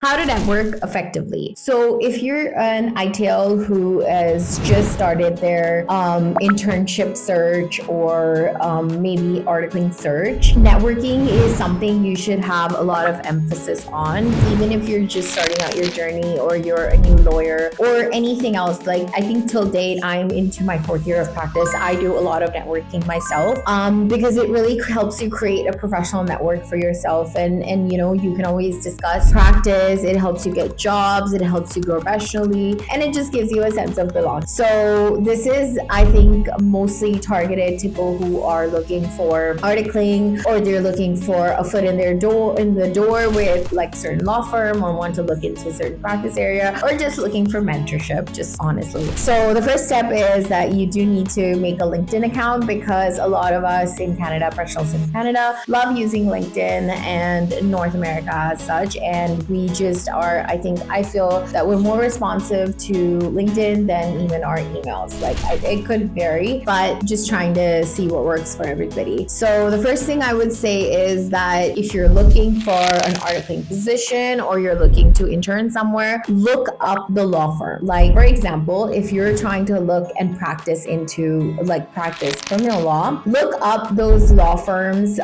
How to network effectively. So if you're an ITL who has just started their internship search or maybe articling search, networking is something you should have a lot of emphasis on, even if you're just starting out your journey or you're a new lawyer or anything else. Like, I think till date, I'm into my 4th year of practice. I do a lot of networking myself because it really helps you create a professional network for yourself. And you can always discuss practice. It helps you get jobs, it helps you grow professionally, and it just gives you a sense of belonging. So this is, I think, mostly targeted to people who are looking for articling, or they're looking for a foot in the door with like certain law firm, or want to look into a certain practice area, or just looking for mentorship, just honestly. So the first step is that you do need to make a LinkedIn account, because a lot of us in Canada, professionals in Canada, love using LinkedIn, and North America as such, and we just are, I feel that we're more responsive to LinkedIn than even our emails. Like, it could vary, but just trying to see what works for everybody. So the first thing I would say is that if you're looking for an articling position, or you're looking to intern somewhere, look up the law firm. Like, for example, if you're trying to look and practice criminal law, look up those law firms,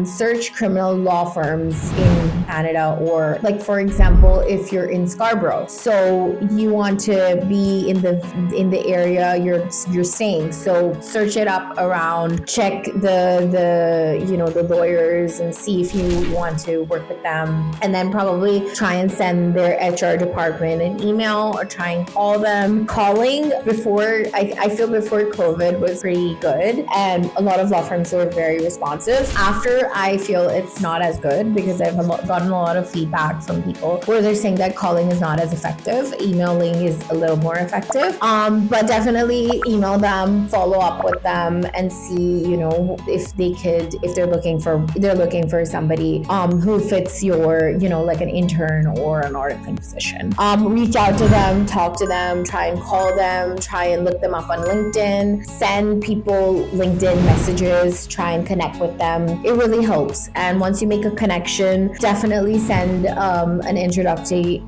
search criminal law firms in Canada, or like, for example, if you're in Scarborough, so you want to be in the area you're staying, so search it up around, check the lawyers and see if you want to work with them, and then probably try and send their HR department an email, or try and call them. Calling before, I feel before COVID was pretty good, and a lot of law firms were very responsive. After, I feel it's not as good, because I've gotten a lot of feedback from people where they're saying that calling is not as effective. Emailing is a little more effective. But definitely email them, follow up with them, and see, if they're looking for somebody who fits your, like an intern or an articling position. Reach out to them, talk to them, try and call them, try and look them up on LinkedIn, send people LinkedIn messages, try and connect with them. It really helps. And once you make a connection, definitely send an introductory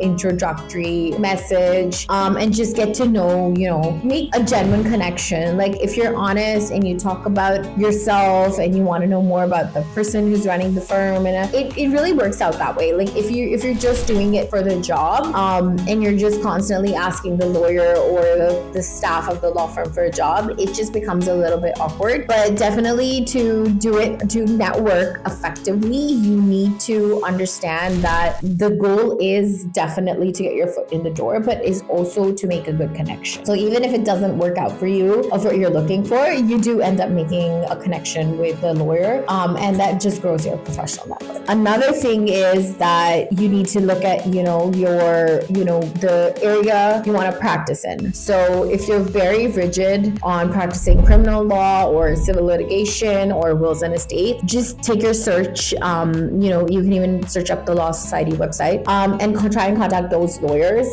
message, and just get to know, make a genuine connection. Like, if you're honest and you talk about yourself and you want to know more about the person who's running the firm, and it really works out that way. Like, if you're just doing it for the job, and you're just constantly asking the lawyer or the staff of the law firm for a job, it just becomes a little bit awkward. But definitely, to network effectively, you need to understand that the goal is definitely to get your foot in the door, but is also to make a good connection. So even if it doesn't work out for you of what you're looking for, you do end up making a connection with the lawyer, and that just grows your professional network. Another thing is that you need to look at, the area you want to practice in. So if you're very rigid on practicing criminal law or civil litigation or wills and estates, just take your search. You can even search up the Law Society website, and try and contact those lawyers,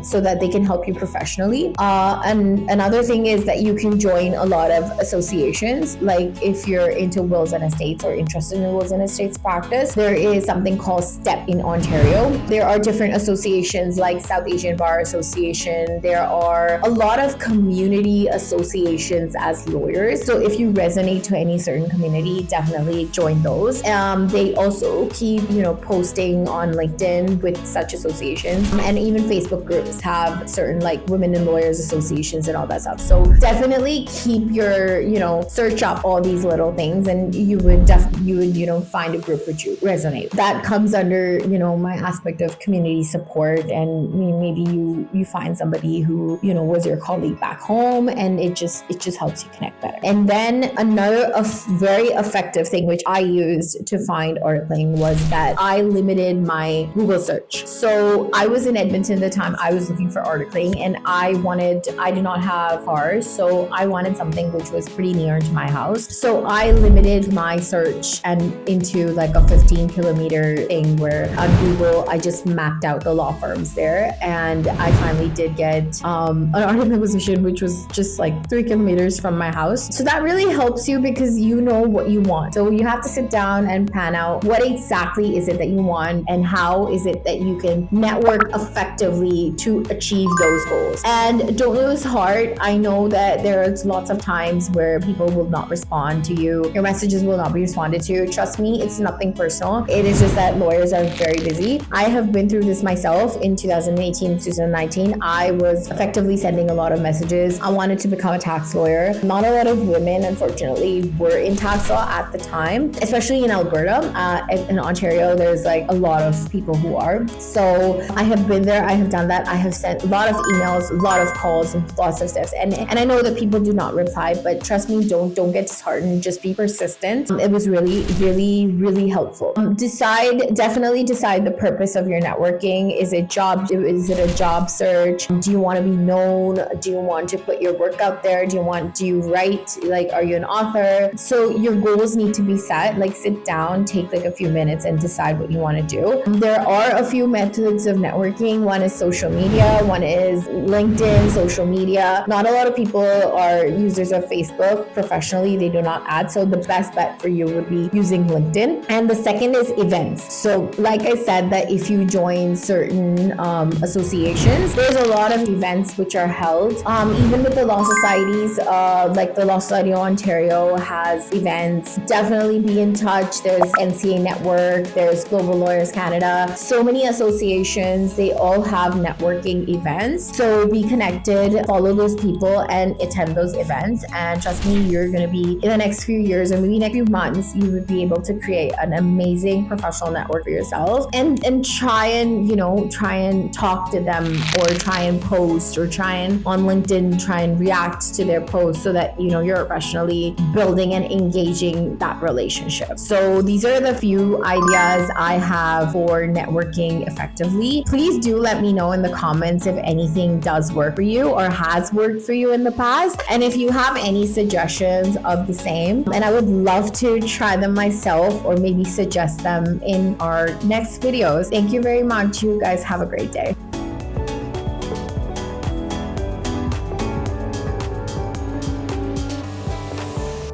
so that they can help you professionally. And another thing is that you can join a lot of associations. Like, if you're into wills and estates or interested in wills and estates practice, there is something called STEP in Ontario. There are different associations like South Asian Bar Association. There are a lot of community associations as lawyers. So if you resonate to any certain community, definitely join those. They also keep, posting on LinkedIn with such associations, and even Facebook groups have certain, like, women and lawyers associations and all that stuff. So definitely keep your, search up all these little things, and you would find a group which you resonate. That comes under, my aspect of community support, and maybe you find somebody who, was your colleague back home, and it just helps you connect better. And then another very effective thing which I used to find articling was that I limited my Google search. So I was in Edmonton at the time I was looking for articling, and I did not have cars, so I wanted something which was pretty near to my house. So I limited my search and into like a 15-kilometer thing, where on Google I just mapped out the law firms there, and I finally did get an articling position which was just like 3 kilometers from my house. So that really helps you, because you know what you want. So you have to sit down and pan out what exactly is it that you want, and how is it that you can network effectively to achieve those goals. And don't lose heart. I know that there's lots of times where people will not respond to you. Your messages will not be responded to. Trust me, it's nothing personal. It is just that lawyers are very busy. I have been through this myself in 2018, 2019. I was effectively sending a lot of messages. I wanted to become a tax lawyer. Not a lot of women, unfortunately, were in tax law at the time, especially in Alberta. In Ontario, there's like a lot of people who are. So I have been there. I have done that. I have sent a lot of emails, a lot of calls, and lots of steps. And I know that people do not reply, but trust me, don't get disheartened. Just be persistent. It was really, really, really helpful. Definitely decide the purpose of your networking. Is it a job search? Do you want to be known? Do you want to put your work out there? Do you write? Like, are you an author? So your goals need to be set. Like, sit down, take like a few minutes and decide what you want to do. There are a few methods of networking. One is social media. One is LinkedIn, social media. Not a lot of people are users of Facebook professionally. They do not add. So the best bet for you would be using LinkedIn. And the second is events. So like I said, that if you join certain associations, there's a lot of events which are held. Even with the law societies, like the Law Society of Ontario has events. Definitely be in touch. There's NCA Network, there's Global Lawyers Canada. So many associations, they all have networking events. So be connected, follow those people and attend those events. And trust me, you're going to be, in the next few years or maybe next few months, you would be able to create an amazing professional network for yourself and try and talk to them, or try and post, or try and on LinkedIn, try and react to their posts so that, you're professionally building and engaging that relationship. So these are the few ideas I have for networking effectively. Please do let me know in the comments if anything does work for you or has worked for you in the past. And if you have any suggestions of the same, and I would love to try them myself or maybe suggest them in our next videos. Thank you very much. You guys have a great day.